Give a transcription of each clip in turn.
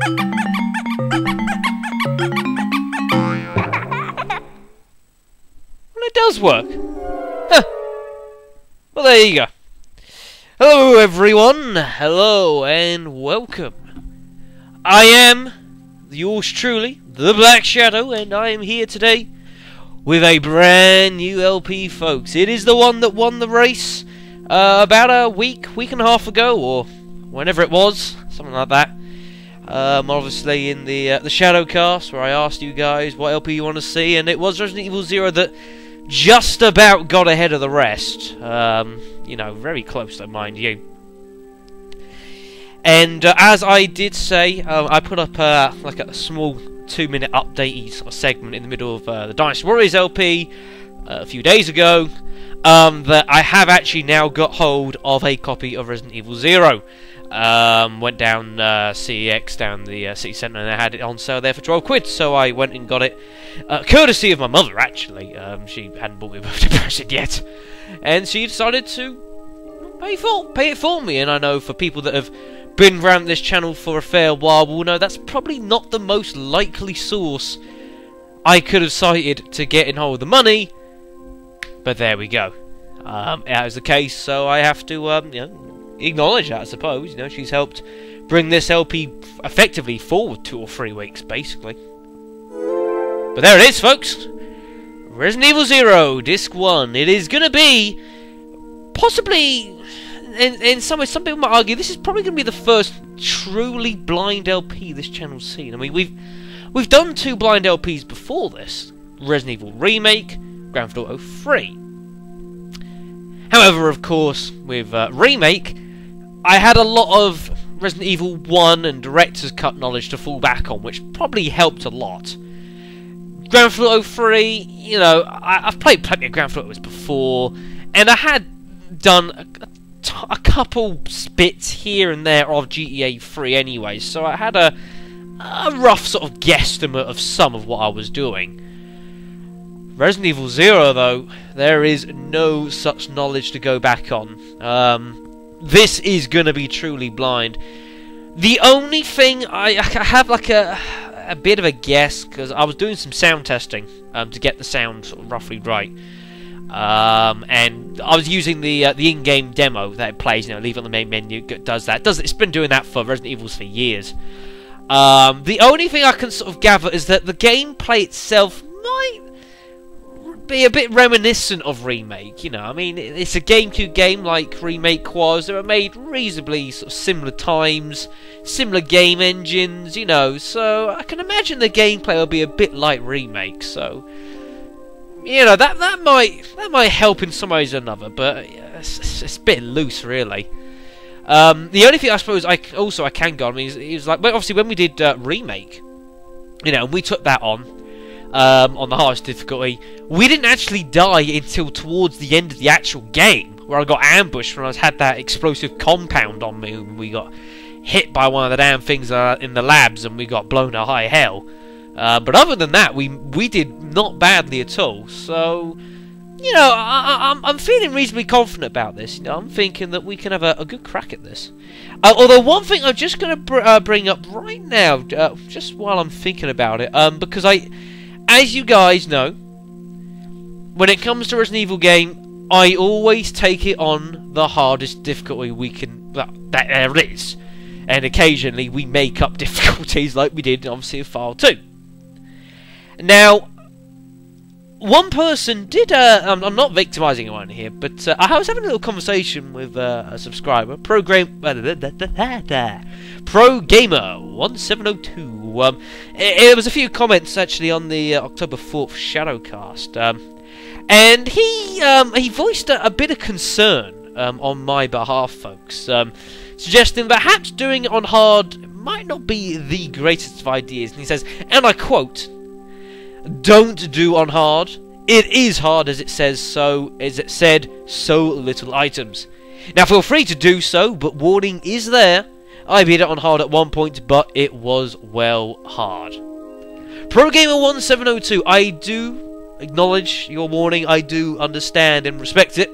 Well, it does work. Huh. Well, there you go. Hello, everyone. Hello, and welcome. I am yours truly, the Black Shadow, and I am here today with a brand new LP, folks. It is the one that won the race about a week and a half ago, or whenever it was, something like that. Obviously in the Shadowcast, where I asked you guys what LP you want to see, and it was Resident Evil 0 that just about got ahead of the rest. You know, very close though, mind you. And as I did say, I put up like a small 2-minute update sort of segment in the middle of the Dynasty Warriors LP a few days ago, that I have actually now got hold of a copy of Resident Evil 0. Went down CEX, down the city centre, and I had it on sale there for 12 quid, so I went and got it, courtesy of my mother, actually. She hadn't bought me a birthday present yet, and she decided to pay it for me. And I know for people that have been around this channel for a fair while will know that's probably not the most likely source I could have cited to get in hold of the money, but there we go. That is the case, so I have to, you know, acknowledge that, I suppose. You know, she's helped bring this LP effectively forward 2 or 3 weeks, basically. But there it is, folks. Resident Evil 0, Disc 1. It is going to be possibly, in some ways, some people might argue, this is probably going to be the first truly blind LP this channel's seen. I mean, we've done 2 blind LPs before this. Resident Evil Remake, Grand Theft Auto 3. However, of course, with Remake, I had a lot of Resident Evil 1 and Director's Cut knowledge to fall back on, which probably helped a lot. Grand Theft Auto 3, you know, I've played plenty of Grand Theft Autos before, and I had done a couple bits here and there of GTA 3 anyway, so I had a rough sort of guesstimate of some of what I was doing. Resident Evil 0, though, there is no such knowledge to go back on. This is going to be truly blind. The only thing I have like a bit of a guess, because I was doing some sound testing to get the sound sort of roughly right. And I was using the in-game demo that it plays, you know, leave it on the main menu, does that. It's been doing that for Resident Evils for years. The only thing I can sort of gather is that the gameplay itself might be a bit reminiscent of Remake, you know. I mean, it's a GameCube game like Remake was. They were made reasonably sort of similar times, similar game engines, you know, so I can imagine the gameplay will be a bit like Remake, so, you know, that might help in some ways or another, but it's a bit loose, really. The only thing I suppose I can go on, I mean, is like, obviously when we did Remake, you know, and we took that on the hardest difficulty, we didn't actually die until towards the end of the actual game, where I got ambushed when I had that explosive compound on me, and we got hit by one of the damn things in the labs, and we got blown to high hell. But other than that, we did not badly at all. So, you know, I'm feeling reasonably confident about this. You know, I'm thinking that we can have a good crack at this. Although one thing I'm just going to bring up right now, just while I'm thinking about it, because as you guys know, when it comes to Resident Evil game, I always take it on the hardest difficulty we can, that there is. And occasionally we make up difficulties like we did, obviously, in File 2. Now, one person did, I'm not victimising anyone here, but I was having a little conversation with a subscriber, Pro Gamer 1702. There was a few comments actually on the October 4th Shadowcast, and he voiced a bit of concern on my behalf, folks, suggesting perhaps doing it on hard might not be the greatest of ideas. And he says, and I quote, "Don't do on hard. It is hard as it said, so little items. Now feel free to do so, but warning is there. I beat it on hard at one point, but it was well hard." Pro Gamer 1702, I do acknowledge your warning. I do understand and respect it.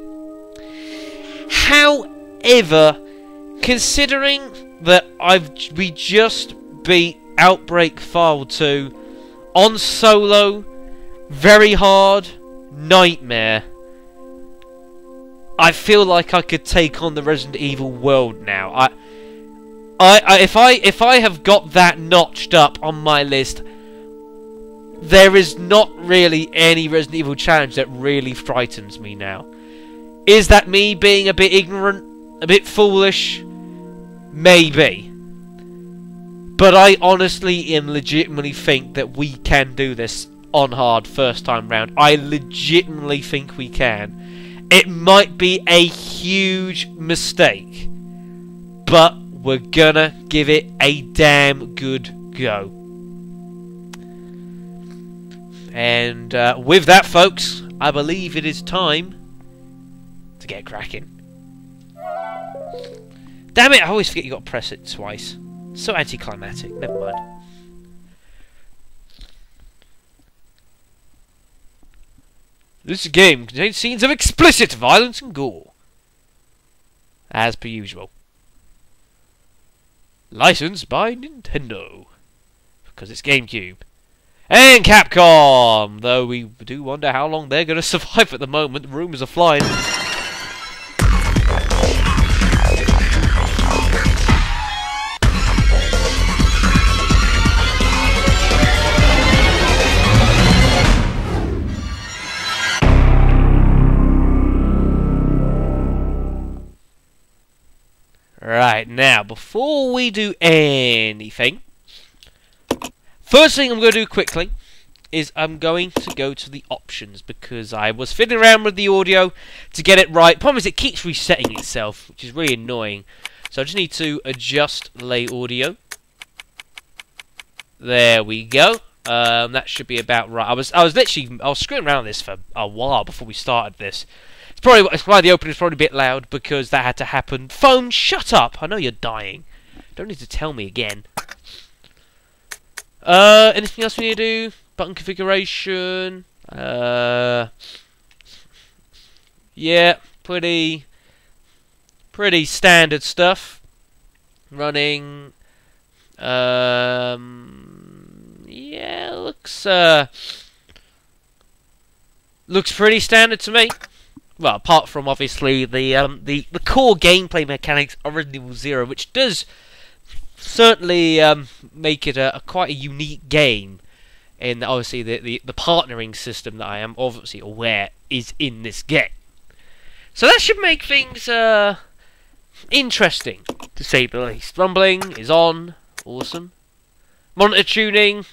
However, considering that we just beat Outbreak File 2 on solo, very hard, nightmare. I feel like I could take on the Resident Evil world now. If I have got that notched up on my list, there is not really any Resident Evil challenge that really frightens me now. Is that me being a bit ignorant, a bit foolish? Maybe. But I honestly and legitimately think that we can do this on hard first time round. I legitimately think we can. It might be a huge mistake, but we're gonna give it a damn good go. And with that, folks, I believe it is time to get cracking. Damn it, I always forget you got to press it twice. So anticlimactic, never mind. This game contains scenes of explicit violence and gore, as per usual. Licensed by Nintendo, because it's GameCube. And Capcom! Though we do wonder how long they're going to survive at the moment. The rumours are flying. Right, now, before we do anything, first thing I'm going to do quickly is I'm going to go to the options, because I was fiddling around with the audio to get it right. Problem is it keeps resetting itself, which is really annoying. So I just need to adjust lay audio. There we go. That should be about right. I was screwing around with this for a while before we started this. It's why the opening is probably a bit loud, because that had to happen. Phone, shut up! I know you're dying. Don't need to tell me again. Anything else we need to do? Button configuration. Yeah, pretty standard stuff. Running. Yeah, looks pretty standard to me. Well, apart from obviously the core gameplay mechanics of Resident Evil 0, which does certainly make it quite a unique game. And obviously the partnering system that I am obviously aware is in this game. So that should make things interesting, to say the least. Rumbling is on, awesome. Monitor tuning.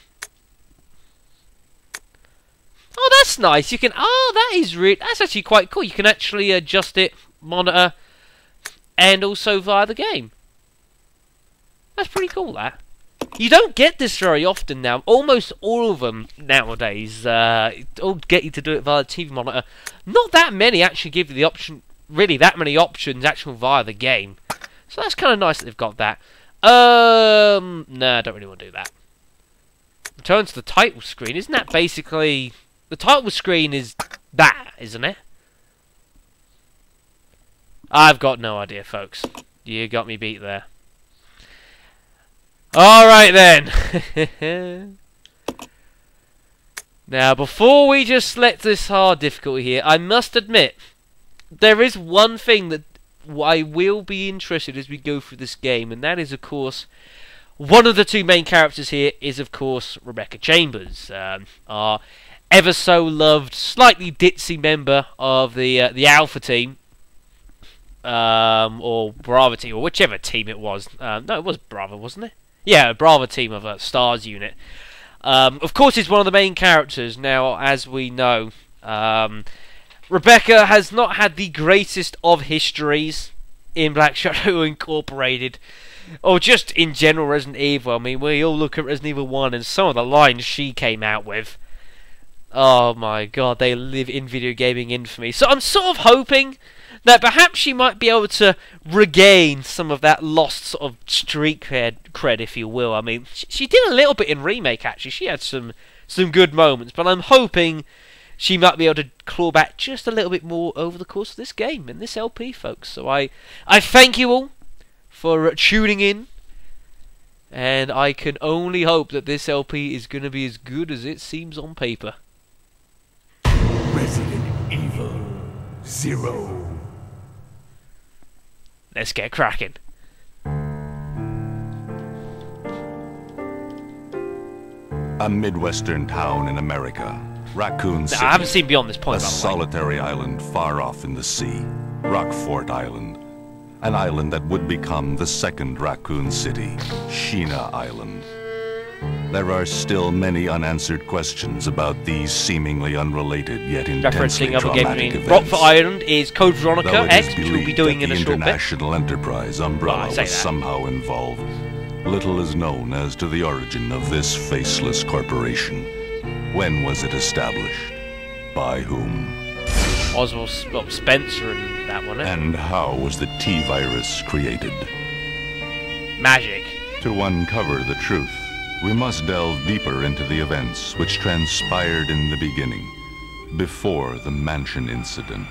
Oh, that's nice. You can. Oh, that's actually quite cool. You can actually adjust it, monitor, and also via the game. That's pretty cool. That you don't get this very often now. Almost all of them nowadays all get you to do it via the TV monitor. Not that many actually give you the option. Really, that many options actually via the game. So that's kind of nice that they've got that. No, I don't really want to do that. Return to the title screen. Isn't that basically... The title screen is that, isn't it? I've got no idea, folks. You got me beat there. Alright then. Now, before we just select this hard difficulty here, I must admit, there is one thing that I will be interested as we go through this game, and that is, of course, one of the two main characters here is, of course, Rebecca Chambers, our ever so loved, slightly ditzy member of the Alpha team, or Bravo team, or whichever team it was. No, it was Bravo, wasn't it? Yeah, Bravo team of Stars unit. Of course, he's one of the main characters. Now, as we know, Rebecca has not had the greatest of histories in Black Shadow Incorporated, or just in general Resident Evil. I mean, we all look at Resident Evil 1 and some of the lines she came out with. Oh my god, they live in video gaming infamy. So I'm sort of hoping that perhaps she might be able to regain some of that lost sort of street cred, if you will. I mean, she did a little bit in Remake, actually. She had some good moments, but I'm hoping she might be able to claw back just a little bit more over the course of this game and this LP, folks. So I thank you all for tuning in And I can only hope that this LP is going to be as good as it seems on paper. Resident Evil 0. Let's get cracking. A Midwestern town in America, Raccoon City. I haven't seen beyond this point, A by the way. solitary island far off in the sea, Rockfort Island. An island that would become the second Raccoon City, Sheena Island. There are still many unanswered questions about these seemingly unrelated yet intensely Referencing other games, I traumatic mean, events. Rockfort Island is Code Though Veronica it X, is which we'll be believed doing that in a the short bit. International Enterprise umbrella Well, I say was that. somehow involved. Little is known as to the origin of this faceless corporation. When was it established? By whom? Oswald Spencer and that one. And how was the T-virus created? Magic. To uncover the truth, we must delve deeper into the events which transpired in the beginning, before the Mansion Incident.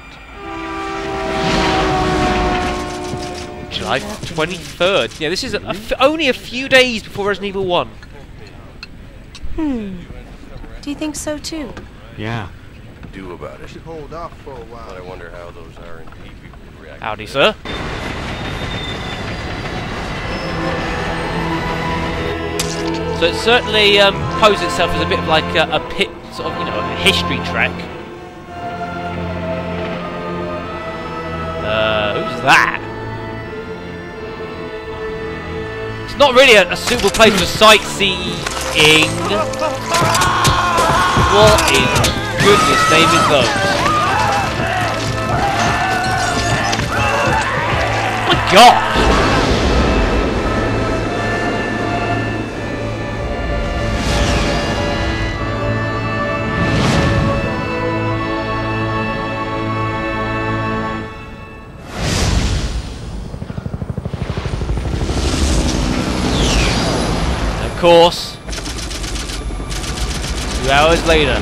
July 23rd. Yeah, this is only a few days before Resident Evil 1. Do you think so too? Yeah. Do about it. Should hold off for a while. But I wonder how those R&D people would react. Howdy, sir. So it certainly poses itself as a bit of like a pit, sort of, you know, a history track. Who's that? It's not really a suitable place for sightseeing. What in goodness name is those? Oh my god! Of course, 2 hours later,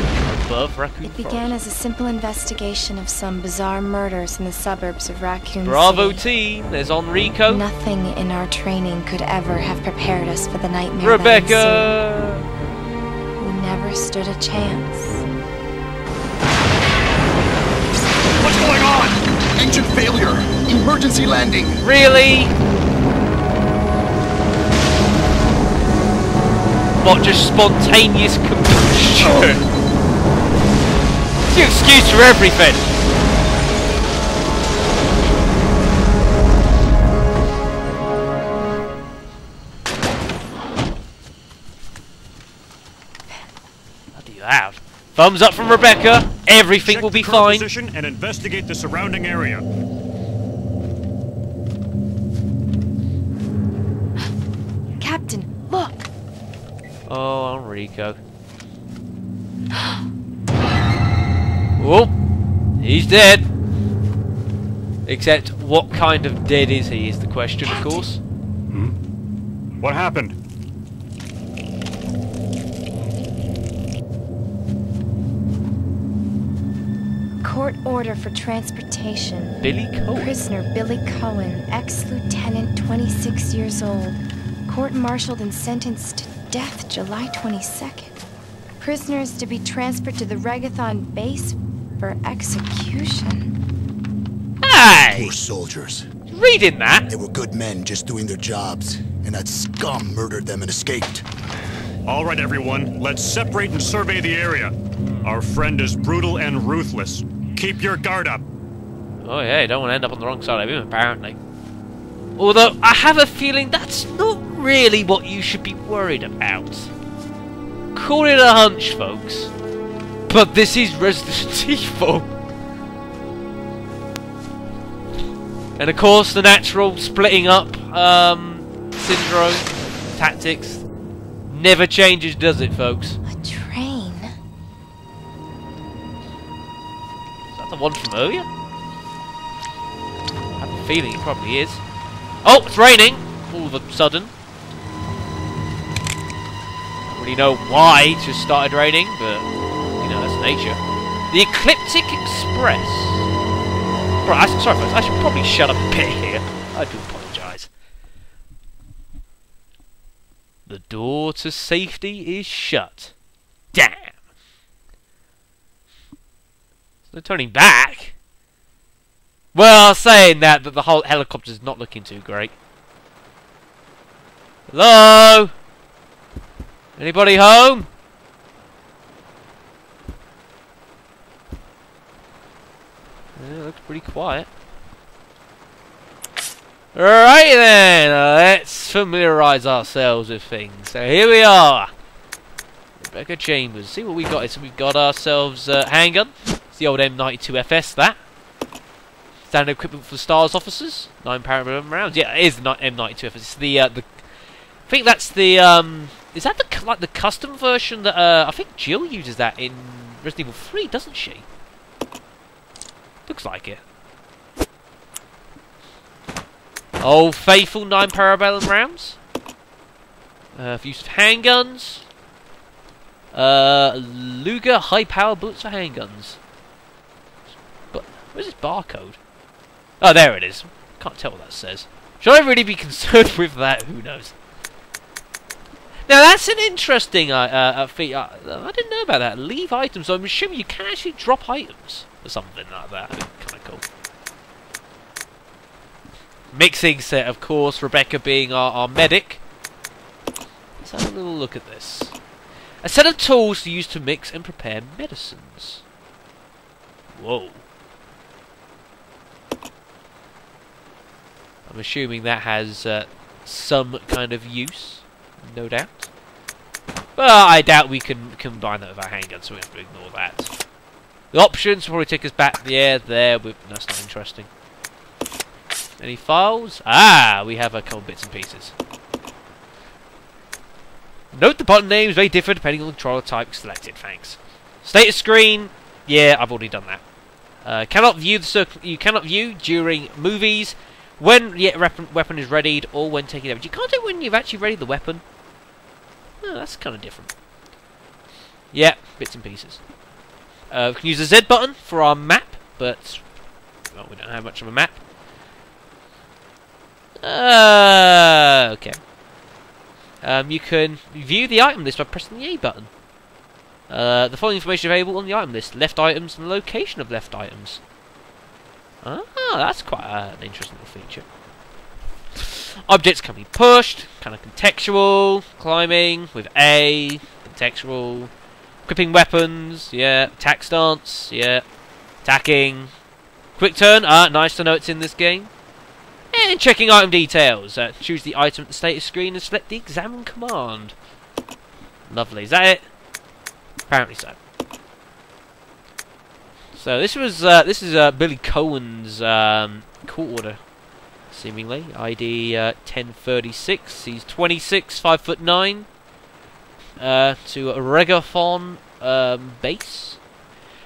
above Raccoon It began as a simple investigation of some bizarre murders in the suburbs of Raccoon Bravo City. team, there's Enrico, Nothing in our training could ever have prepared us for the nightmare Rebecca. that ensued. We never stood a chance. What's going on? Engine failure. Emergency landing. Really? Not just spontaneous combustion. It's the excuse for everything. What do you have? Thumbs up from Rebecca. Everything will be fine. Position and investigate the surrounding area. Captain, look! Oh, Enrico. Oh, he's dead. Except, what kind of dead is he, is the question, of course. What happened? Court order for transportation. Billy Cohen. Prisoner Billy Cohen, ex-lieutenant, 26 years old. Court-martialed and sentenced to death July 22nd. Prisoner is to be transferred to the Regathon base for execution. Hey! Poor soldiers. Reading that? They were good men just doing their jobs, and that scum murdered them and escaped. All right, everyone. Let's separate and survey the area. Our friend is brutal and ruthless. Keep your guard up. Oh yeah, you don't want to end up on the wrong side of him, apparently. Although, I have a feeling that's not really what you should be worried about. Call it a hunch, folks. But this is Resident Evil. And of course, the natural splitting up syndrome tactics never changes, does it, folks? A train? Is that the one from earlier? I have a feeling it probably is. Oh, it's raining! All of a sudden. Don't really know why it just started raining, but, you know, that's nature. The Ecliptic Express. Right, sorry folks, I should probably shut up a bit here. I do apologise. The door to safety is shut. Damn. There's no turning back. Well, saying that, but the whole helicopter's not looking too great. Hello? Anybody home? Yeah, it looks pretty quiet. Alright then, let's familiarise ourselves with things. So here we are. Rebecca Chambers. See what we got. So we've got ourselves a handgun. It's the old M92FS, that. Standard equipment for STARS officers. 9 parabellum rounds. Yeah, it is the M92FS. It's the I think that's the is that the like the custom version that I think Jill uses that in Resident Evil 3, doesn't she? Looks like it. Old faithful 9 parabellum rounds. For use of handguns. Luger high power bullets for handguns. But where's this barcode? Oh, there it is. Can't tell what that says. Should I really be concerned with that? Who knows? Now that's an interesting feat. I didn't know about that. Leave items. So I'm assuming you can actually drop items or something like that. I think kind of cool. Mixing set, of course. Rebecca being our medic. Let's have a little look at this. A set of tools to use to mix and prepare medicines. Whoa. I'm assuming that has some kind of use, no doubt. But I doubt we can combine that with our handgun, so we have to ignore that. The options will probably take us back. Yeah, there. That's not interesting. Any files? Ah, we have a couple bits and pieces. Note the button names very different depending on the controller type selected. Thanks. Status screen. Yeah, I've already done that. Cannot view you cannot view during movies when weapon is readied or when taking damage. You can't do it when you've actually readied the weapon. Oh, that's kind of different. Yeah, bits and pieces. We can use the Z button for our map, but well, we don't have much of a map. Okay. You can view the item list by pressing the A button. The following information available on the item list: left items and the location of left items. Ah, that's quite an interesting little feature. Objects can be pushed, kind of contextual. Climbing with A, contextual. Equipping weapons, yeah. Attack stance, yeah. Attacking. Quick turn, nice to know it's in this game. And checking item details. Choose the item at the status screen and select the examine command. Lovely. Is that it? Apparently so. So this is Billy Cohen's court order, seemingly. ID 1036. He's 26, 5'9". To a Regathon base.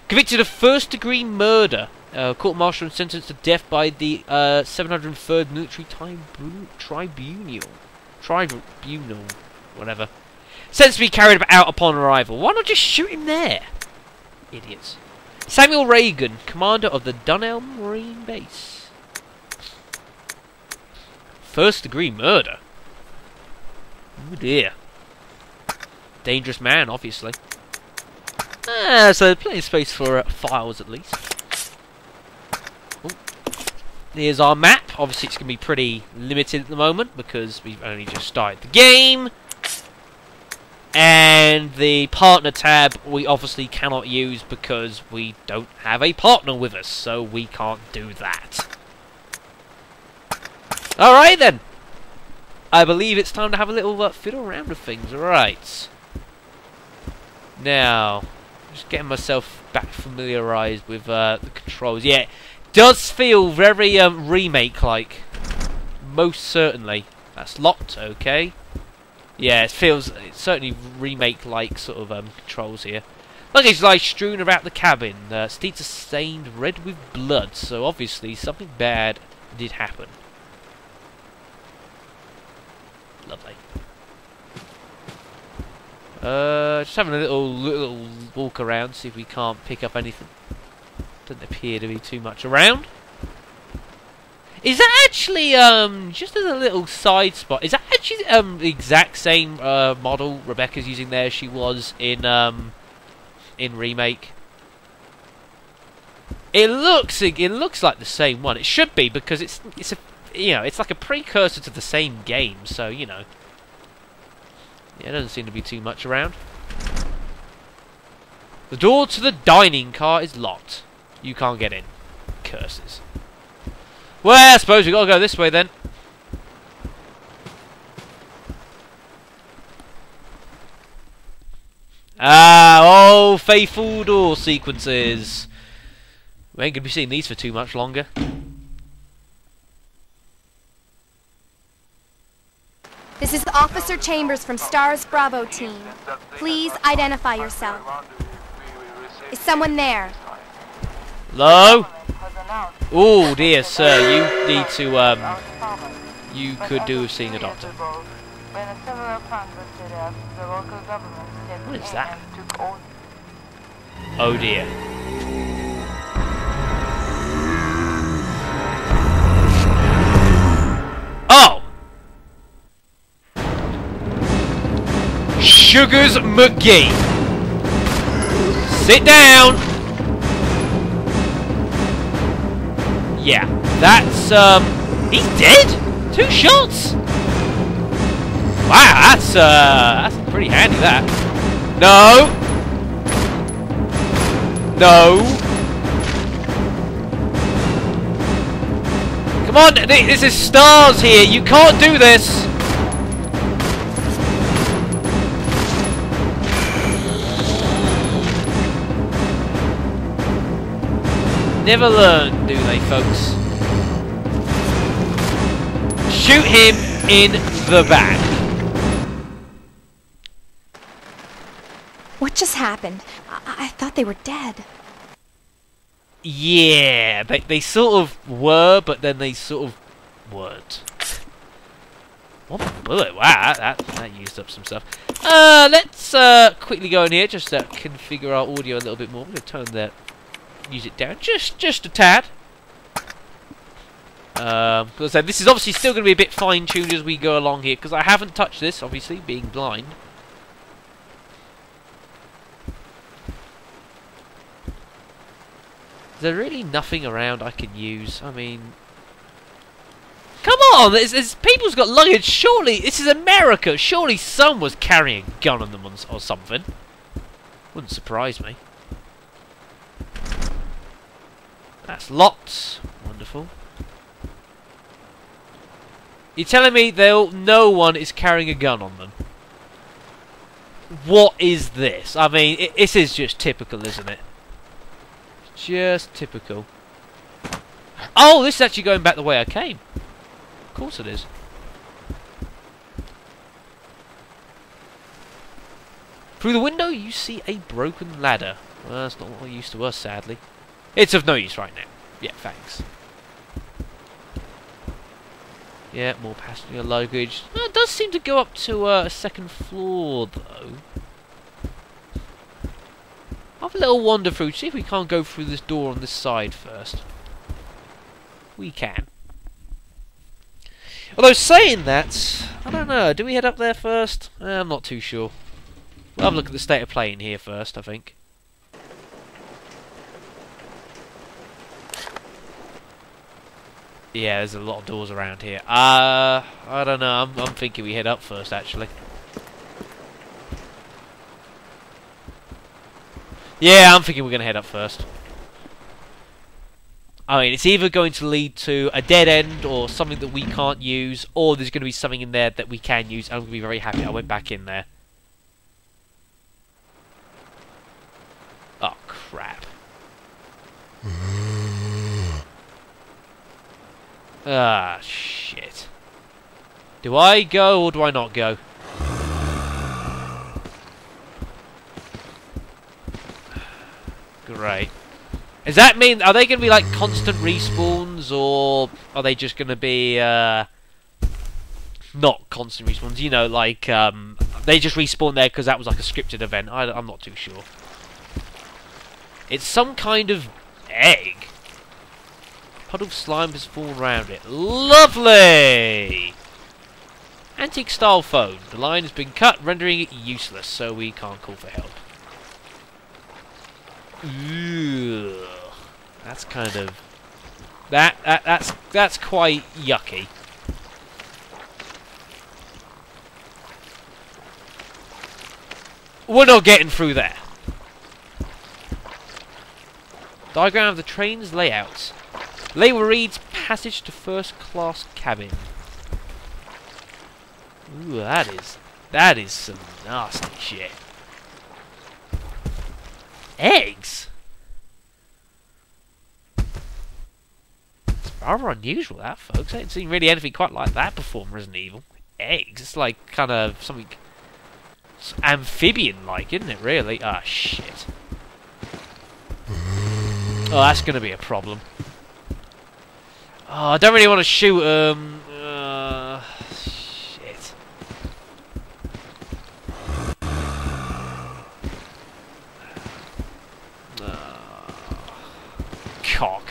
Convicted of first-degree murder. Court-martialed and sentenced to death by the 703rd Military Tribunal. Whatever. Sentenced to be carried out upon arrival. Why not just shoot him there? Idiots. Samuel Reagan, commander of the Dunelm Marine Base. First-degree murder? Oh dear. Dangerous man, obviously. So plenty of space for files at least. Here's our map. Obviously it's going to be pretty limited at the moment because we've only just started the game. And the partner tab we obviously cannot use because we don't have a partner with us, so we can't do that. Alright then. I believe it's time to have a little fiddle around with things. Alright. Now, just getting myself back familiarised with the controls. Yeah, it does feel very remake-like. Most certainly. That's locked, okay. Yeah, it's certainly remake-like sort of controls here. Luggage lies strewn about the cabin. Seats are stained red with blood, so obviously something bad did happen. Lovely. Just having a little walk around, see if we can't pick up anything. Doesn't appear to be too much around. Is that actually just as a little side spot? Is that actually the exact same model Rebecca's using there as she was in Remake. It looks like the same one. It should be, because it's a, you know, it's like a precursor to the same game. So, you know, yeah, it doesn't seem to be too much around. The door to the dining car is locked. You can't get in. Curses. Well, I suppose we gotta go this way then. Ah, oh, faithful door sequences. We ain't gonna be seeing these for too much longer. This is Officer Chambers from STARS Bravo team. Please identify yourself. Is someone there? Hello? Oh dear sir, you need to, you could do with seeing a doctor. What is that? Oh dear. Oh! Sugars McGee! Sit down! Yeah, that's, he's dead? 2 shots? Wow, that's pretty handy, that. No! No! Come on, this is stars here, you can't do this! Never learn, do they, folks? Shoot him in the back. What just happened? I thought they were dead. Yeah, they sort of were, but then they sort of weren't. One bullet, wow, that used up some stuff. Let's quickly go in here, just to configure our audio a little bit more. I'm going to turn that music down just a tad. Because I said, this is obviously still going to be a bit fine-tuned as we go along here, because I haven't touched this, obviously, being blind. Is there really nothing around I can use? I mean, come on! There's people's got luggage. Surely this is America. Surely someone was carrying a gun on them or something. Wouldn't surprise me. That's locked. Wonderful. You're telling me no one is carrying a gun on them? What is this? I mean, this is just typical, isn't it? Just typical. Oh, this is actually going back the way I came. Of course it is. Through the window you see a broken ladder. Well, that's not what used to us, sadly. It's of no use right now. Yeah, thanks. Yeah, more passenger luggage. It does seem to go up to a second floor, though. I'll have a little wander through, see if we can't go through this door on this side first. We can. Although saying that, I don't know, do we head up there first? I'm not too sure. We'll have a look at the state of play in here first, I think. Yeah, there's a lot of doors around here. I don't know, I'm thinking we head up first, actually. Yeah, I'm thinking we're going to head up first. I mean, it's either going to lead to a dead end or something that we can't use, or there's going to be something in there that we can use. I'm going to be very happy I went back in there. Oh, crap. Ah, shit. Do I go or do I not go? Great. Does that mean, are they going to be like constant respawns, or are they just going to be not constant respawns? You know, like they just respawn there because that was like a scripted event. I'm not too sure. It's some kind of egg. Puddle of slime has fallen around it. Lovely! Antique style phone. The line has been cut, rendering it useless, so we can't call for help. Ooh, that's kind of that's quite yucky. We're not getting through there. Diagram of the train's layout. Label reads passage to first class cabin. Ooh, that is some nasty shit. Eggs? It's rather unusual, that, folks. I haven't seen really anything quite like that before in Resident Evil. Eggs? It's like kind of something amphibian-like, isn't it, really? Ah, shit. Oh, that's going to be a problem. Oh, I don't really want to shoot him. Shit. Cock.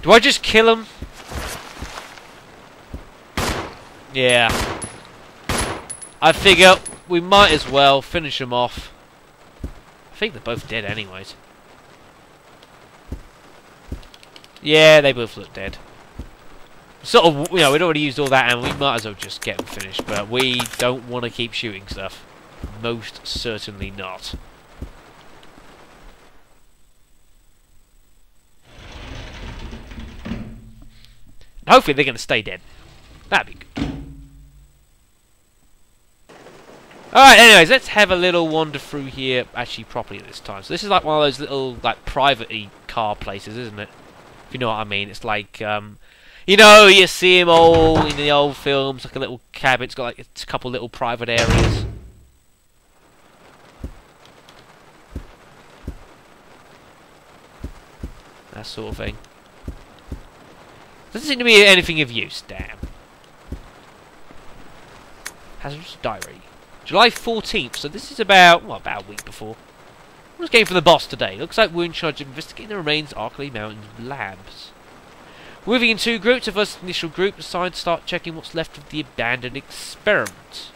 Do I just kill him? Yeah. I figure we might as well finish them off. I think they're both dead anyways. Yeah, they both look dead. Sort of, you know, we'd already used all that and we might as well just get them finished, but we don't want to keep shooting stuff. Most certainly not. And hopefully they're going to stay dead. That'd be good. Alright, anyways, let's have a little wander through here, actually properly this time. So this is like one of those little, like, private-y car places, isn't it? If you know what I mean. It's like, you know, you see them all in the old films, like a little cabin. It's got, like, a couple little private areas. That sort of thing. Doesn't seem to be anything of use, damn. Hazardous diary. July 14th, so this is about, well, about a week before. I was going for the boss today. Looks like we're in charge of investigating the remains of Arklay Mountains labs. We're moving in two groups. The first initial group decided to start checking what's left of the abandoned experiment.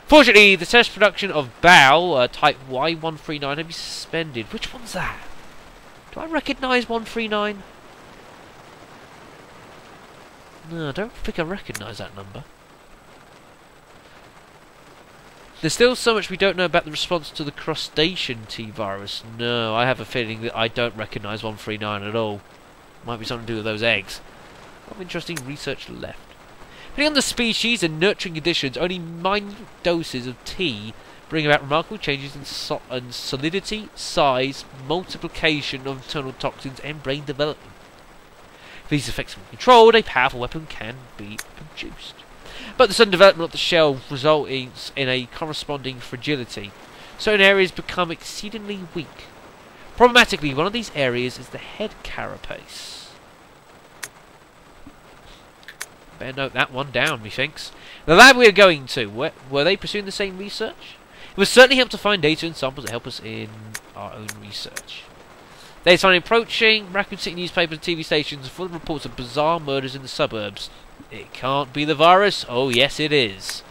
Fortunately, the test production of BAL, type Y139, had been suspended. Which one's that? Do I recognise 139? No, I don't think I recognise that number. There's still so much we don't know about the response to the crustacean T-virus. No, I have a feeling that I don't recognise 139 at all. Might be something to do with those eggs. A lot of interesting research left. Depending on the species and nurturing conditions, only minute doses of T bring about remarkable changes in solidity, size, multiplication of internal toxins, and brain development. If these effects are controlled, a powerful weapon can be produced. But the sudden development of the shell results in a corresponding fragility. Certain areas become exceedingly weak. Problematically, one of these areas is the head carapace. Better note that one down, methinks. The lab we are going to, were they pursuing the same research? It would certainly help to find data and samples that help us in our own research. They started approaching Raccoon City newspapers and TV stations full of reports of bizarre murders in the suburbs. It can't be the virus. Oh, yes, it is.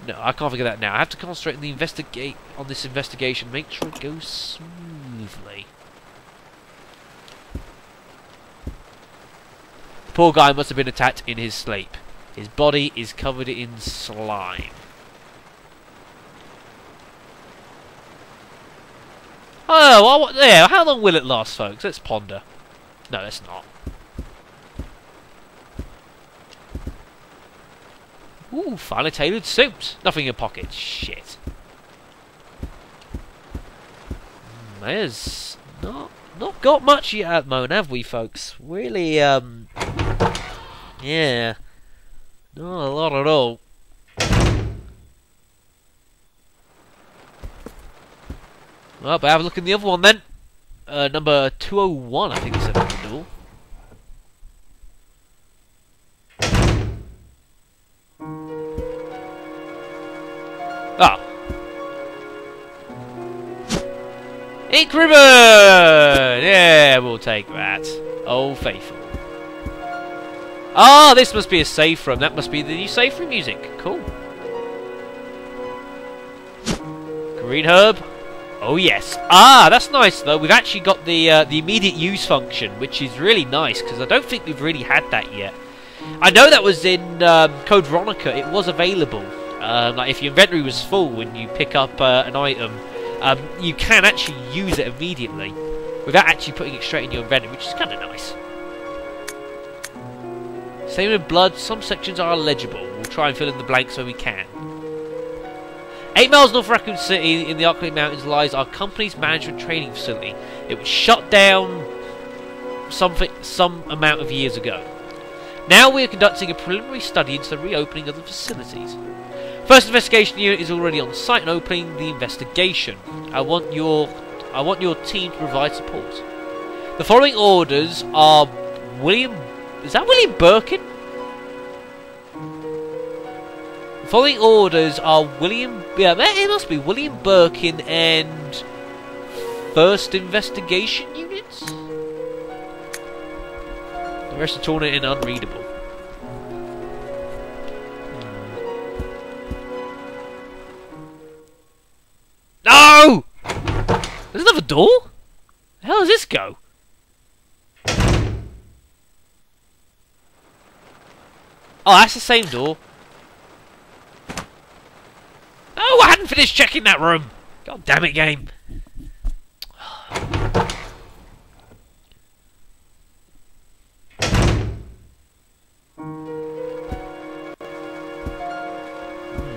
No, I can't figure that now. I have to concentrate on this investigation, make sure it goes smoothly. The poor guy must have been attacked in his sleep. His body is covered in slime. Oh, well, yeah, how long will it last, folks? Let's ponder. No, let's not. Ooh, finely tailored suit. Nothing in pockets. Shit. There's not got much yet at the moment, have we, folks? Really, yeah. Not a lot at all. Well, but have a look in the other one then. Number 201, I think is the door. Oh. Ink ribbon! Yeah, we'll take that. Old faithful. Ah, this must be a safe room. That must be the new safe room music. Cool. Green herb. Oh yes. Ah, that's nice though. We've actually got the immediate use function, which is really nice because I don't think we've really had that yet. I know that was in Code Veronica. It was available. Like if your inventory was full when you pick up an item, you can actually use it immediately without actually putting it straight in your inventory, which is kind of nice. Same with blood. Some sections are illegible. We'll try and fill in the blanks where we can. 8 miles north of Raccoon City in the Arklay Mountains lies our company's management training facility. It was shut down some amount of years ago. Now we are conducting a preliminary study into the reopening of the facilities. First investigation unit is already on site and opening the investigation. I want your team to provide support. The following orders are William... Is that William Birkin? The following orders are William... Yeah, it must be William Birkin and... First investigation units? The rest are torn and unreadable. No! There's another door? Where the hell does this go? Oh, that's the same door. Oh, I hadn't finished checking that room. God damn it, game. I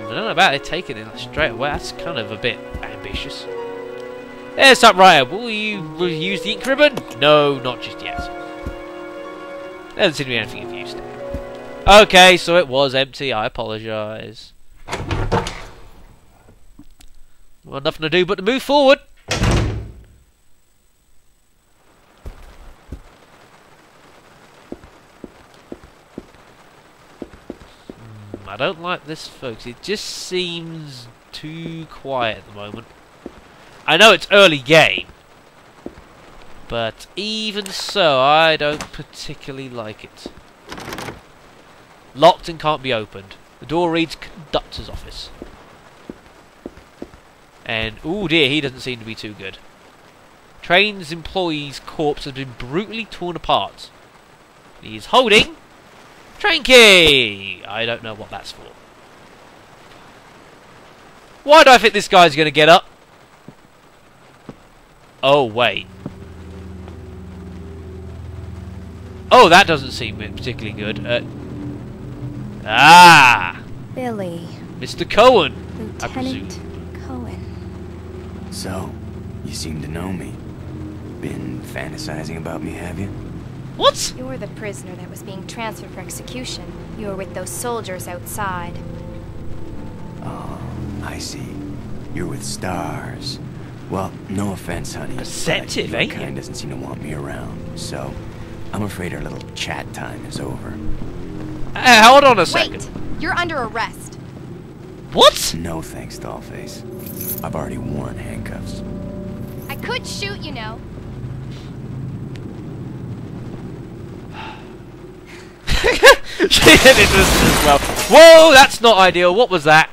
don't know about it taking it straight away. That's kind of a bit ambitious. There's that right. Will you use the ink ribbon? No, not just yet. There doesn't seem to be anything you've used. Okay, so it was empty. I apologise. Well, nothing to do but to move forward. I don't like this, folks. It just seems too quiet at the moment. I know it's early game, but even so, I don't particularly like it. Locked and can't be opened. The door reads conductor's office. And, oh dear, he doesn't seem to be too good. Train's employee's corpse has been brutally torn apart. He's holding... train key! I don't know what that's for. Why do I think this guy's going to get up? Oh, wait. Oh, that doesn't seem particularly good. Billy. Mr. Cohen, I presume. Lieutenant Cohen. So, you seem to know me. Been fantasizing about me, have you? What? You're the prisoner that was being transferred for execution. You were with those soldiers outside. Oh, I see. You're with stars. Well, no offense, honey. Perceptive, but ain't your you? kind doesn't seem to want me around, so I'm afraid our little chat time is over. Hold on a second. Wait! You're under arrest. What? No thanks, Dollface. I've already worn handcuffs. I could shoot, you know. She hit it as well. Whoa, that's not ideal. What was that?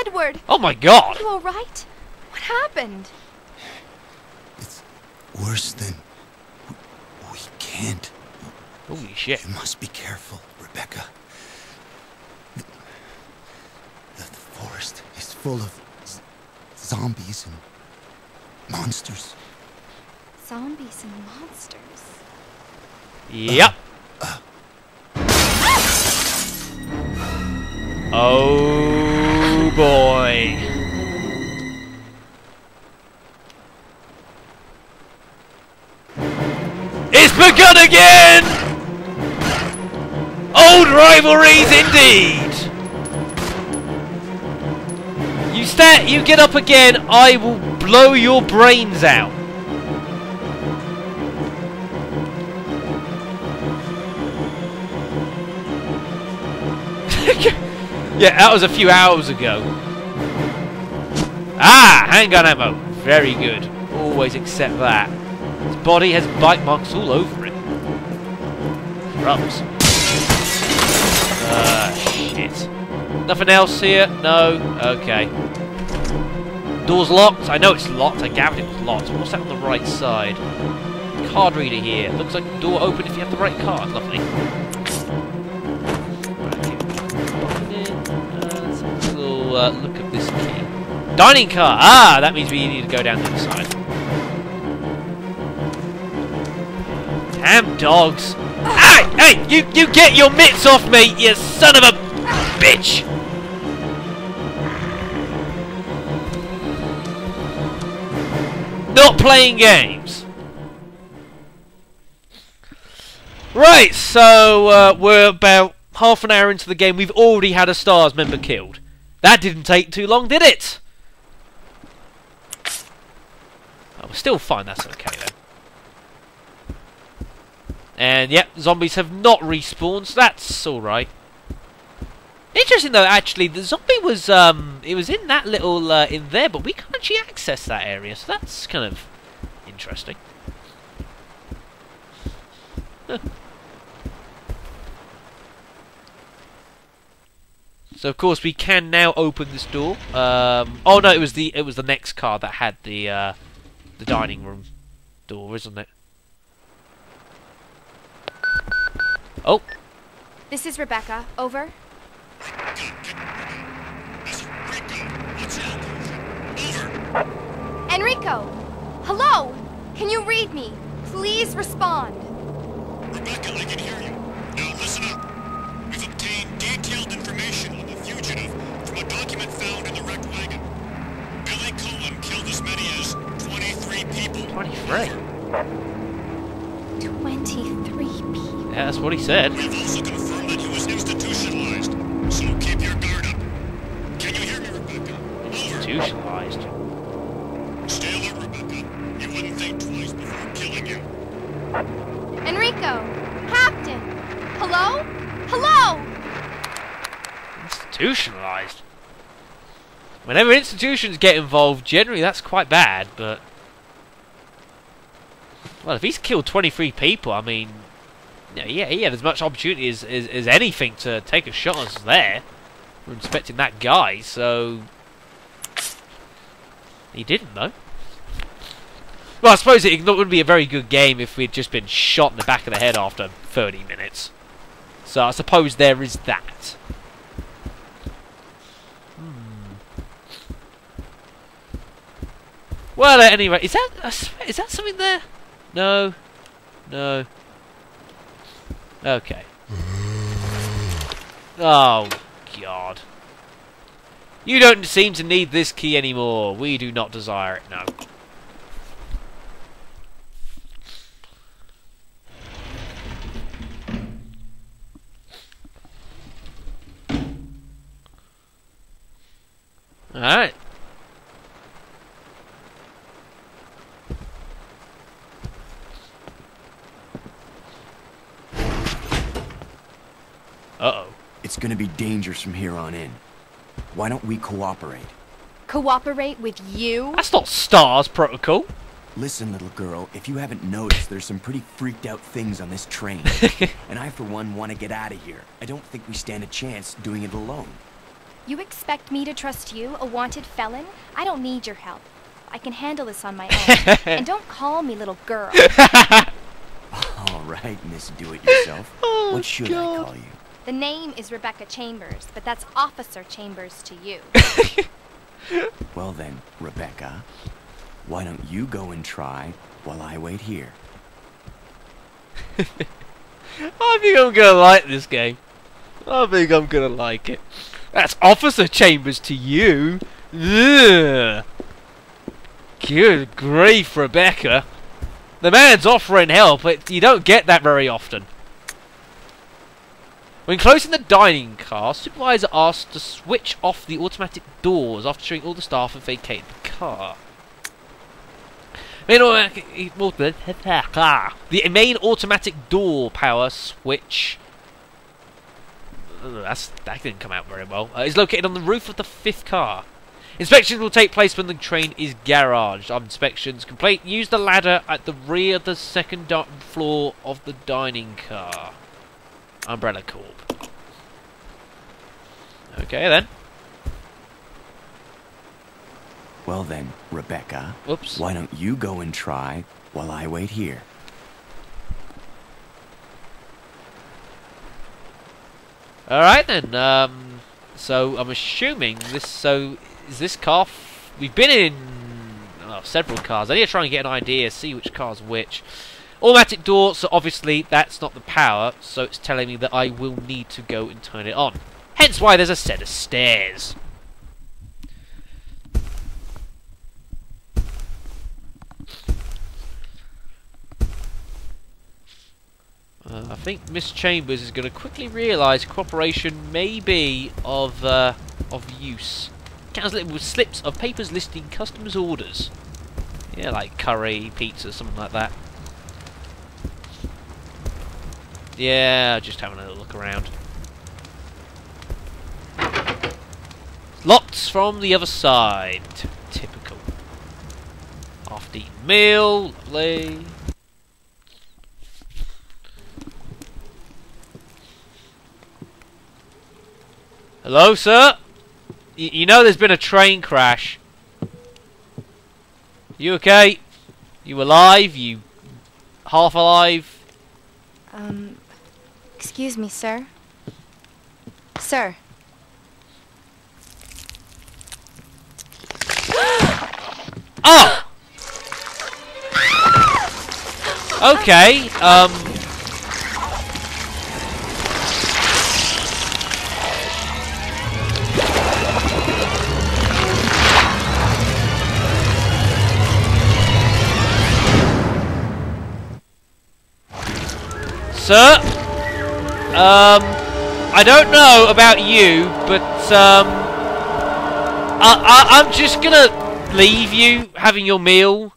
Edward! Oh my god! You alright? What happened? It's worse than... We can't. Holy shit. You must be careful, Rebecca. The forest is full of zombies and monsters. Zombies and monsters. Yep. Oh boy. It's begun again! Old rivalries indeed! You get up again, I will blow your brains out. Yeah, that was a few hours ago. Ah, handgun ammo. Very good. Always accept that. His body has bite marks all over it. Crumbs. Shit. Nothing else here? No? Okay. Door's locked. I know it's locked. I gathered it was locked. What's that on the right side? Card reader here. Looks like the door open if you have the right card. Lovely. Let's have a little look at this key. Dining car! Ah! That means we need to go down the other side. Damn dogs! Hey! Hey! You get your mitts off me, you son of a bitch! Not playing games. Right, so we're about half an hour into the game. We've already had a STARS member killed. That didn't take too long, did it? Oh, we're still fine. That's okay then. And yep, zombies have not respawned, so that's alright. Interesting though, actually, the zombie was it was in that little in there, but we can't actually access that area, so that's kind of interesting. So of course we can now open this door. Oh no, it was the next car that had the dining room door, isn't it? Oh. This is Rebecca. Over. Enrico! Hello! Can you read me? Please respond. Rebecca, I can hear you. Now listen up. We've obtained detailed information on the fugitive from a document found in the wrecked wagon. Billy Cohen killed as many as 23 people. 23? 23 people. Yeah, that's what he said. We've also confirmed that he was institutionalized, so keep your guard up. Can you hear me, Rebecca? Institutionalized? Stay alert, Rebecca. You wouldn't think twice before killing you. Enrico! Captain! Hello? Hello! Institutionalized? Whenever institutions get involved, generally that's quite bad, but... Well, if he's killed 23 people, I mean... Yeah, he had as much opportunity as anything to take a shot as there. We're inspecting that guy, so... He didn't, though. Well, I suppose it wouldn't be a very good game if we'd just been shot in the back of the head after 30 minutes. So I suppose there is that. Well, at any rate, is that something there? No. No. Okay. Oh, God. You don't seem to need this key anymore. We do not desire it, no. Alright. Uh-oh. It's gonna be dangerous from here on in. Why don't we cooperate? Cooperate with you? That's not STARS protocol. Listen, little girl, if you haven't noticed, there's some pretty freaked out things on this train. And I, for one, want to get out of here. I don't think we stand a chance doing it alone. You expect me to trust you, a wanted felon? I don't need your help. I can handle this on my own. And don't call me little girl. All right, Miss Do-It-Yourself. Oh, what should God. I call you? The name is Rebecca Chambers, but that's Officer Chambers to you. Well then, Rebecca, why don't you go and try while I wait here? I think I'm gonna like this game. I think I'm gonna like it. That's Officer Chambers to you. Ugh. Good grief, Rebecca. The man's offering help, but you don't get that very often. When closing the dining car, supervisor asked to switch off the automatic doors after showing all the staff have vacated the car. The main automatic door power switch. That didn't come out very well. Is located on the roof of the 5th car. Inspections will take place when the train is garaged. On inspections complete, use the ladder at the rear of the second floor of the dining car. Umbrella Corp. Okay then. Well then, Rebecca. Whoops. Why don't you go and try while I wait here? Alright then, so I'm assuming this, is this car, we've been in several cars. I need to try and get an idea, see which car's which. Automatic door, so obviously that's not the power, so it's telling me that I will need to go and turn it on. Hence why there's a set of stairs. I think Miss Chambers is going to quickly realise cooperation may be of use. Counts with slips of papers listing customers' orders. Yeah, like curry, pizza, something like that. Yeah, just having a little look around. Locked from the other side. Typical. Half-eaten meal, lovely. Hello, sir? You know there's been a train crash. You okay? You alive? You half alive? Excuse me, sir. Sir. Oh! Okay, Sir, I don't know about you, but I'm just gonna leave you having your meal.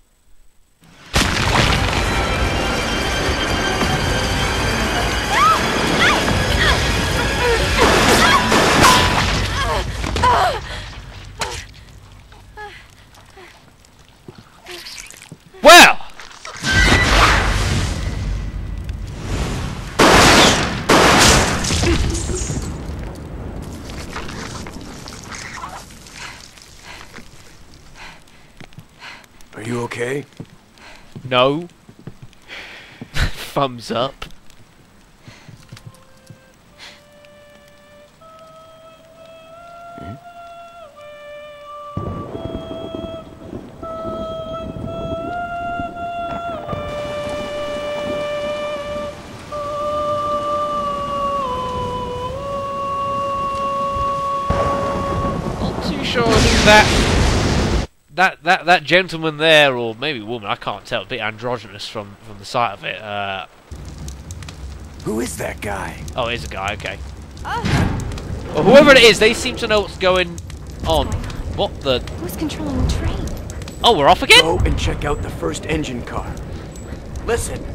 Well. Are you okay? No. Thumbs up. Not too sure who that gentleman there, or maybe woman, I can't tell, a bit androgynous from the sight of it. Who is that guy? Oh, it is a guy, okay. Well, whoever it is, they seem to know what's going on. What the? Who's controlling the train? Oh, we're off again? Go and check out the first engine car. Listen,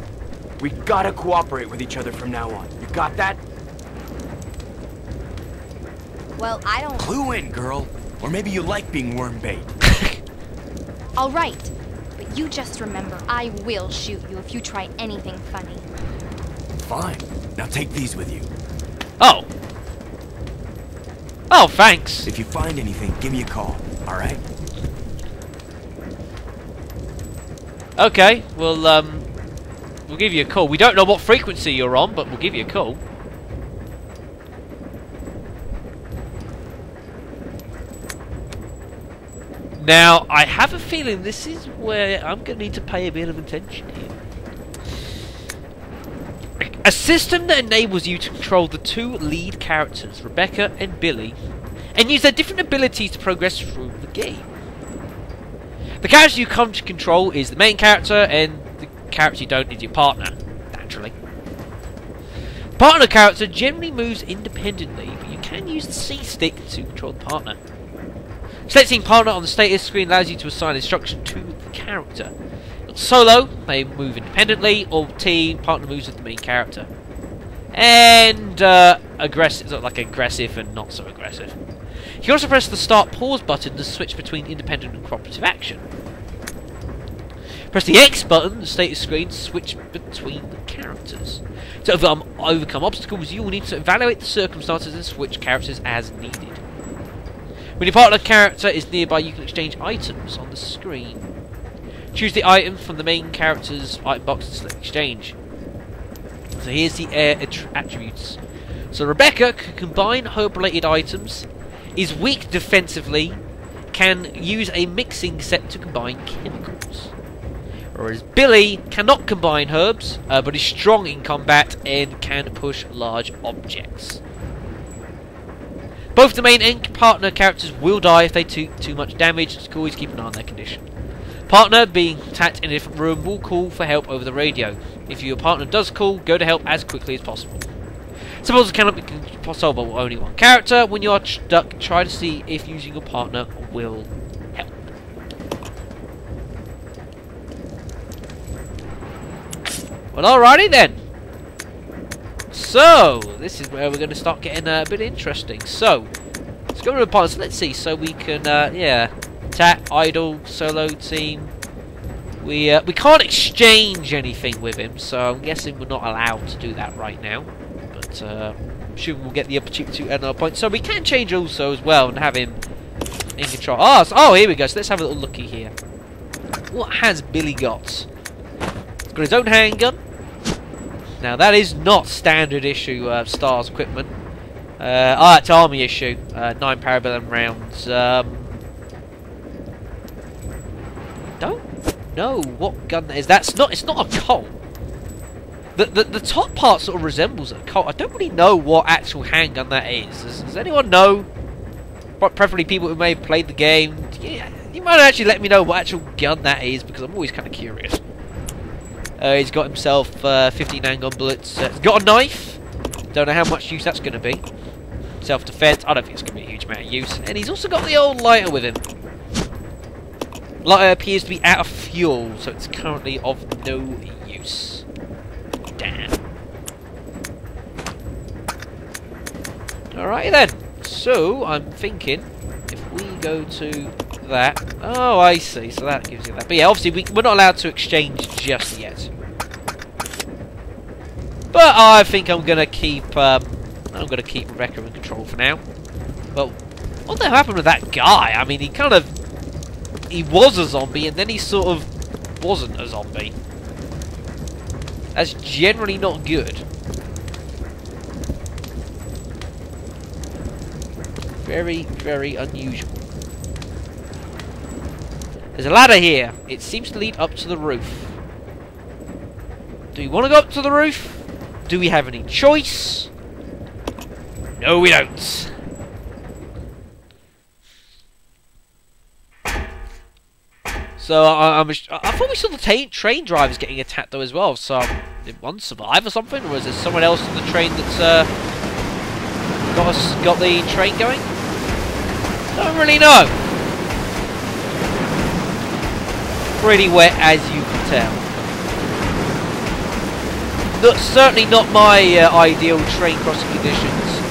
we gotta cooperate with each other from now on. You got that? Well, I don't... Clue in, girl. Or maybe you like being worm bait. All right, but you just remember, I will shoot you if you try anything funny. Fine. Now take these with you. Oh. Oh, thanks. If you find anything, give me a call, alright? Okay, we'll give you a call. We don't know what frequency you're on, but we'll give you a call. Now, I have a feeling this is where I'm going to need to pay a bit of attention here. A system that enables you to control the two lead characters, Rebecca and Billy, and use their different abilities to progress through the game. The character you come to control is the main character, and the character you don't is your partner, naturally. The partner character generally moves independently, but you can use the C stick to control the partner. Selecting partner on the status screen allows you to assign instruction to the character. Solo, they move independently, or team, partner moves with the main character. And aggressive, sort of like aggressive and not so aggressive. You can also press the start-pause button to switch between independent and cooperative action. Press the X button, the status screen, to switch between the characters. To overcome obstacles, you will need to evaluate the circumstances and switch characters as needed. When your partner character is nearby, you can exchange items on the screen. Choose the item from the main character's item box to select exchange. So here's the attributes. So Rebecca can combine herb-related items, is weak defensively, can use a mixing set to combine chemicals. Whereas Billy cannot combine herbs, but is strong in combat and can push large objects. Both the main and partner characters will die if they take too much damage, so always keep an eye on their condition. Partner, being attacked in a different room, will call for help over the radio. If your partner does call, go to help as quickly as possible. Suppose it cannot be solved by only one character. When you are stuck, try to see if using your partner will help. Well, alrighty then. So, this is where we're going to start getting a bit interesting. So, let's go to the partners. Let's see. So we can, yeah, attack, idle, solo team. We can't exchange anything with him, so I'm guessing we're not allowed to do that right now. But I'm sure we'll get the opportunity to at another point. So we can change also as well and have him in control. Oh, here we go. So let's have a little looky here. What has Billy got? He's got his own handgun. Now that is not standard issue STARS equipment. It's army issue. 9 parabellum rounds. Don't know what gun that is. It's not a Colt. The top part sort of resembles a Colt. I don't really know what actual handgun that is. Does anyone know? Preferably people who may have played the game. Yeah, you might actually let me know what actual gun that is, because I'm always kind of curious. He's got himself 15 handgun bullets. He's got a knife. Don't know how much use that's going to be. Self-defense. I don't think it's going to be a huge amount of use. And he's also got the old lighter with him. Lighter appears to be out of fuel, so it's currently of no use. Damn. Alrighty then. So, I'm thinking, if we go to that... Oh, I see. So that gives you that. But yeah, obviously we're not allowed to exchange just yet. But I think I'm gonna keep Rebecca in control for now. Well, what the hell happened with that guy? I mean, he was a zombie, and then he sort of wasn't a zombie. That's generally not good. Very, very unusual. There's a ladder here. It seems to lead up to the roof. Do we want to go up to the roof? Do we have any choice? No, we don't. So I thought we saw the train drivers getting attacked though as well. So did one survive or something, or is there someone else on the train that's got the train going? Don't really know. Pretty wet, as you can tell. Certainly not my ideal train crossing conditions.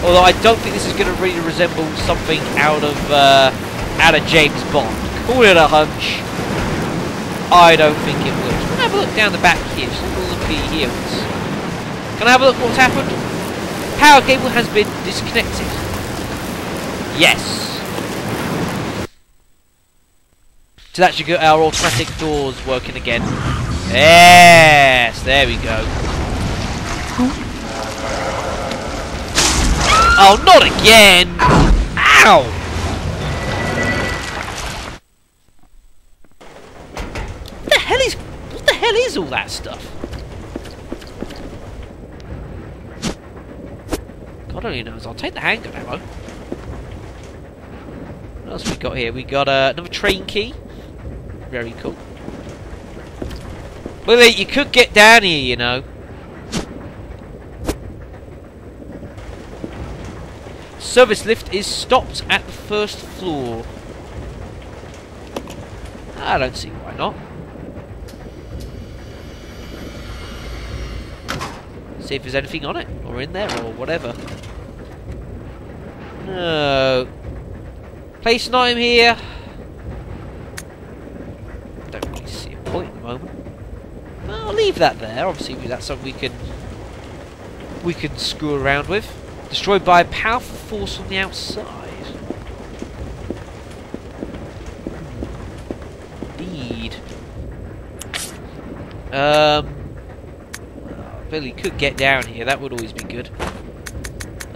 Although I don't think this is going to really resemble something out of James Bond. Call it a hunch. I don't think it will. Just gonna have a look down the back here. Just have a look here. Can I have a look at what's happened? Power cable has been disconnected. Yes. So that should get our automatic doors working again. Yes, there we go. Oh, not again! Ow! What the hell is all that stuff? God only knows. I'll take the handgun ammo. What else we got here? We got another train key. Very cool. Well, you could get down here, you know. Service lift is stopped at the first floor. I don't see why not. See if there's anything on it, or in there, or whatever. No. Place an item here. Don't really see a point at the moment. I'll leave that there. Obviously, that's something we can screw around with. Destroyed by a powerful force from the outside. Indeed. Billy could get down here. That would always be good.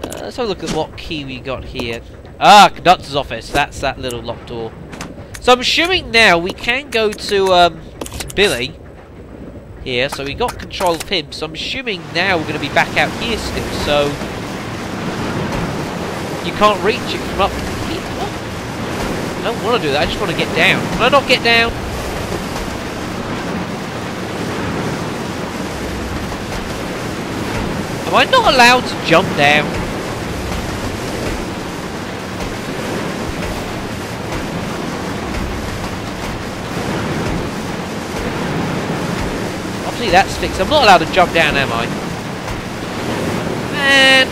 Let's have a look at what key we got here. Ah, conductor's office. That's that little locked door. So I'm assuming now we can go to Billy here. So we got control of him. So I'm assuming now we're going to be back out here still. So you can't reach it from up here. What? I don't want to do that. I just want to get down. Can I not get down? Am I not allowed to jump down? Obviously that's fixed. I'm not allowed to jump down, am I? Man!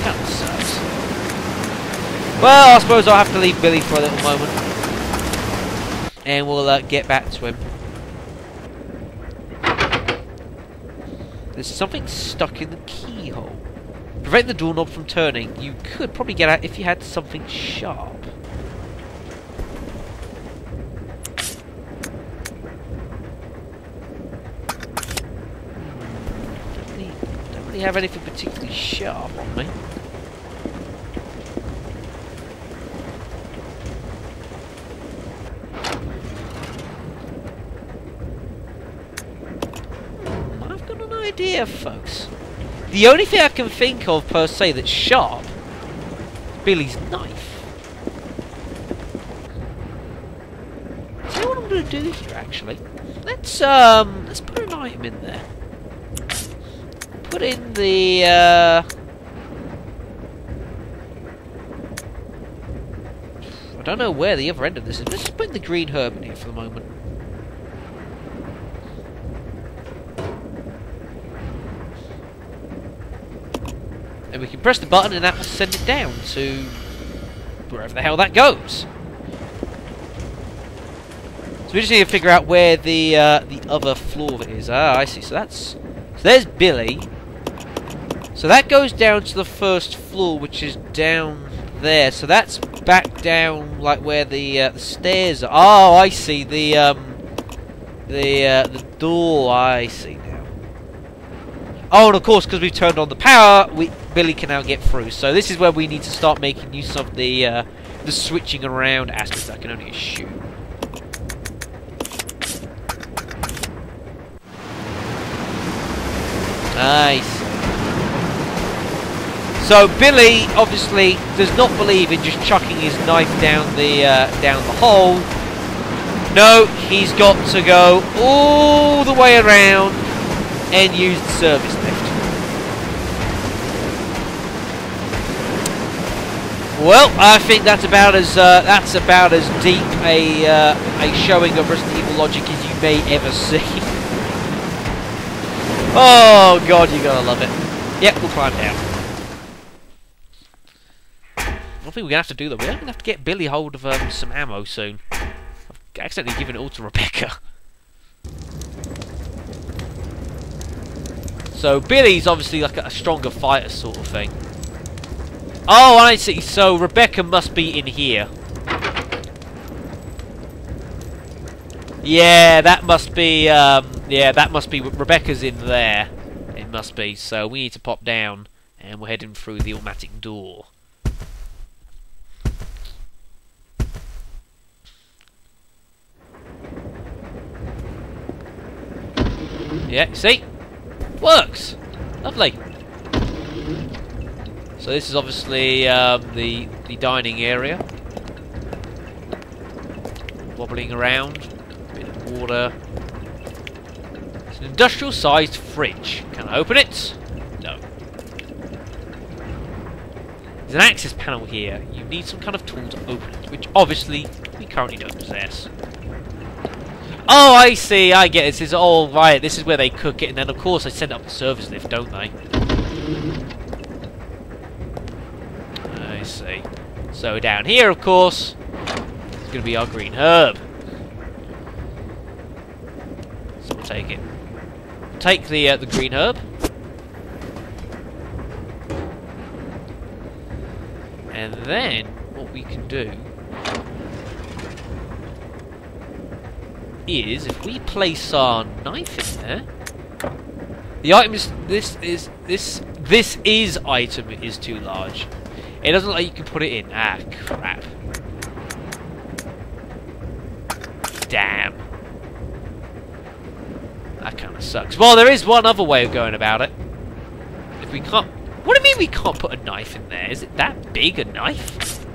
That sucks. Well, I suppose I'll have to leave Billy for a little moment. And we'll get back to him. There's something stuck in the keyhole. Prevent the doorknob from turning. You could probably get out if you had something sharp. Don't really have anything particularly sharp on me. Idea, folks. The only thing I can think of per se that's sharp is Billy's knife. So what I'm going to do here, actually, let's put an item in there. Put in the I don't know where the other end of this is. Let's just put in the green herb in here for the moment. And we can press the button and that will send it down to wherever the hell that goes. So we just need to figure out where the other floor of it is. Ah, I see. So there's Billy. So that goes down to the first floor, which is down there. So that's back down like where the stairs are. Oh, I see. The door. I see now. Oh, and of course, because we've turned on the power, Billy can now get through. So this is where we need to start making use of the switching around aspects. I can only assume. Nice. So Billy obviously does not believe in just chucking his knife down the hole. No, he's got to go all the way around and use the service lift. Well, I think that's about as deep a showing of Resident Evil logic as you may ever see. Oh god, you're gonna love it. Yep, we'll climb down. I think we're gonna have to do that. We're gonna have to get Billy hold of some ammo soon. I've accidentally given it all to Rebecca. So Billy's obviously like a stronger fighter sort of thing. Oh, I see. So Rebecca must be in here. Yeah, that must be. Rebecca's in there. It must be. So we need to pop down, and we're heading through the automatic door. Yeah, see? Works! Lovely. So this is obviously the dining area. Wobbling around. Bit of water. It's an industrial-sized fridge. Can I open it? No. There's an access panel here. You need some kind of tool to open it, which obviously we currently don't possess. Oh, I see. I get it. This is all right. This is where they cook it, and then of course they send up the service lift, don't they? I see. So down here, of course, is going to be our green herb. So we'll take it. Take the green herb. And then what we can do is, if we place our knife in there, the item is this item is too large. It doesn't look like you can put it in. Ah, crap. Damn. That kind of sucks. Well, there is one other way of going about it. If we can't... What do you mean we can't put a knife in there? Is it that big, a knife?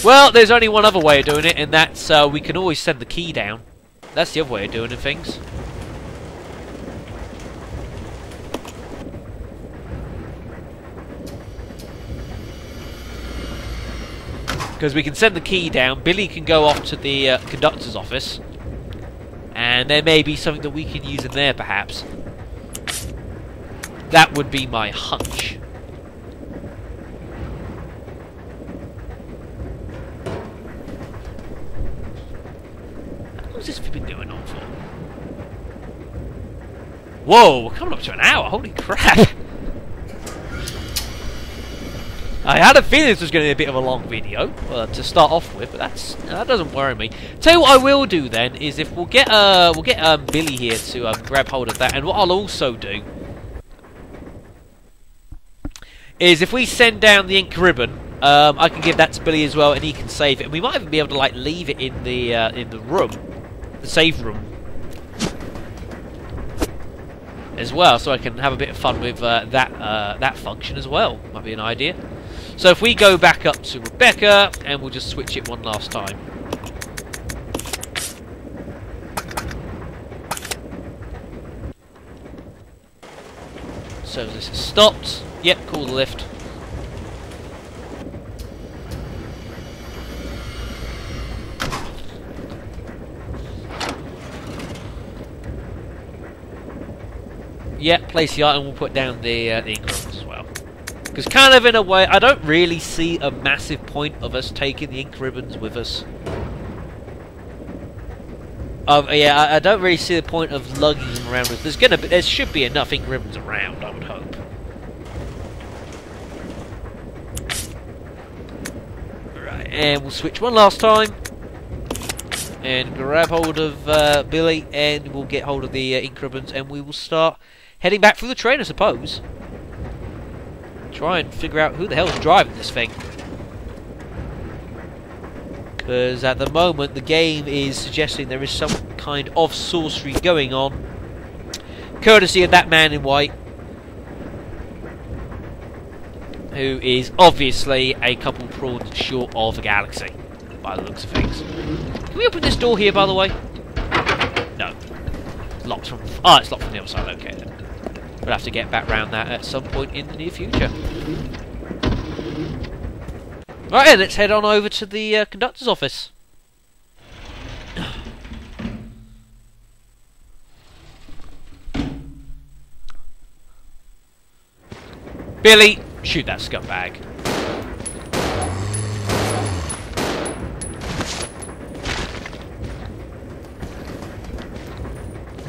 Well, there's only one other way of doing it, and that's we can always send the key down. That's the other way of doing things. Because we can send the key down, Billy can go off to the conductor's office, and there may be something that we can use in there, perhaps. That would be my hunch. How long has this been going on for? Whoa, we're coming up to an hour, holy crap! I had a feeling this was going to be a bit of a long video to start off with, but that doesn't worry me. Tell you what I will do then is if we'll get Billy here to grab hold of that, and what I'll also do is if we send down the ink ribbon, I can give that to Billy as well, and he can save it. And we might even be able to like leave it in the room, the save room, as well, so I can have a bit of fun with that function as well. Might be an idea. So if we go back up to Rebecca, and we'll just switch it one last time. So this is stopped. Yep, call the lift. Yep, place the item, we'll put down the ink ribbons as well. Because kind of in a way, I don't really see a massive point of us taking the ink ribbons with us. Yeah, I don't really see the point of lugging them around with us. There should be enough ink ribbons around, I would hope. Right, and we'll switch one last time. And grab hold of Billy, and we'll get hold of the ink ribbons, and we will start heading back through the train, I suppose. Try and figure out who the hell's driving this thing. Because at the moment the game is suggesting there is some kind of sorcery going on, courtesy of that man in white, who is obviously a couple prawns short of a galaxy, by the looks of things. Can we open this door here, by the way? No. It's locked from... Oh, it's locked from the other side. Okay, then. We'll have to get back round that at some point in the near future. Right then, let's head on over to the conductor's office. Billy, shoot that scumbag.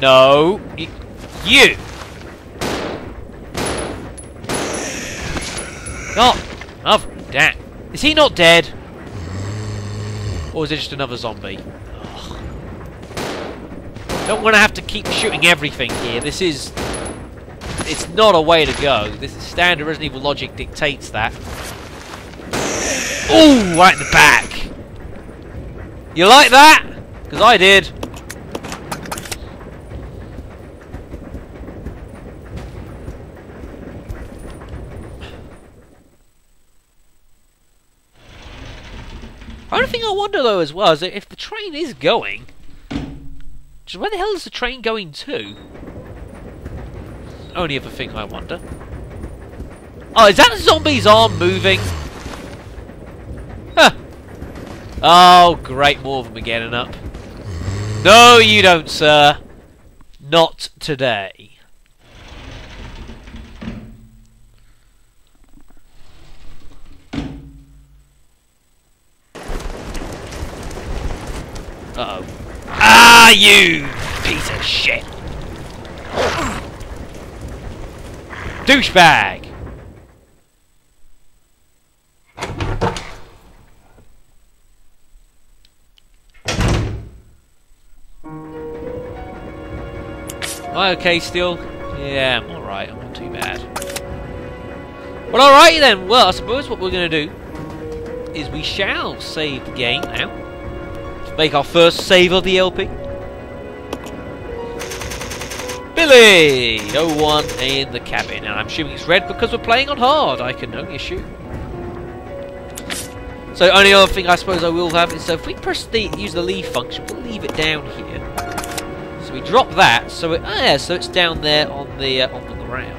No, you! God, mother of damn. Is he not dead? Or is it just another zombie? Ugh. Don't want to have to keep shooting everything here. This is... It's not a way to go. This is standard Resident Evil logic dictates that. Ooh, right in the back. You like that? Because I did. Only thing I wonder though as well is that if the train is going, just where the hell is the train going to? Only other thing I wonder. Oh, is that a zombie's arm moving? Huh. Oh, great, more of them are getting up. No, you don't, sir. Not today. Uh-oh. Ah, you piece of shit! Douchebag! Am I okay still? Yeah, I'm alright. I'm not too bad. Well, alright then. Well, I suppose what we're going to do is we shall save the game now. To make our first save of the LP. Billy! 01 in the cabin. And I'm assuming it's red because we're playing on hard. I can only assume. So, only other thing I suppose I will have is if we press use the leave function, we'll leave it down here. So we drop that, so so it's down there on the ground.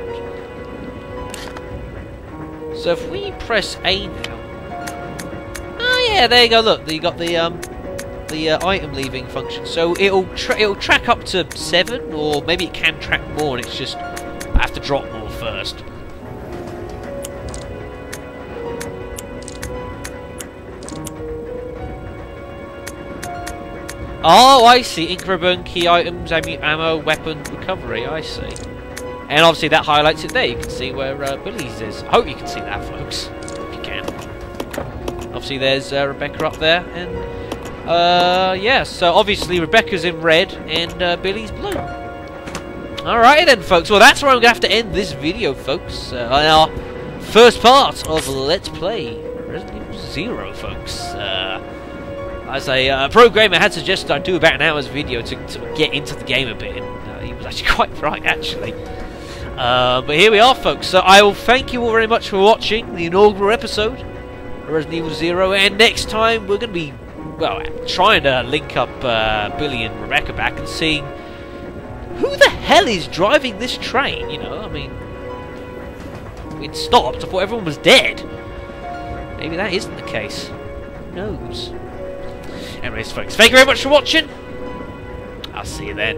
So if we press A now, oh yeah, there you go. Look, you got the item leaving function. So it'll track up to 7, or maybe it can track more, and it's just I have to drop more first. Oh, I see. Increment key items, ammo, weapon, recovery. I see. And obviously that highlights it there. You can see where Billy's is. I hope you can see that, folks. If you can. Obviously there's Rebecca up there. And, yeah. So obviously Rebecca's in red and Billy's blue. Alrighty then, folks. Well, that's where I'm going to have to end this video, folks. On our first part of Let's Play Resident Evil 0, folks. As a programmer had suggested I do about an hour's video to get into the game a bit, and he was actually quite right, actually. But here we are, folks. So I will thank you all very much for watching the inaugural episode of Resident Evil 0, and next time we're going to be, well, trying to link up Billy and Rebecca back and seeing who the hell is driving this train, you know? I mean, it stopped. I thought everyone was dead. Maybe that isn't the case. Who knows? Anyways, folks, thank you very much for watching. I'll see you then.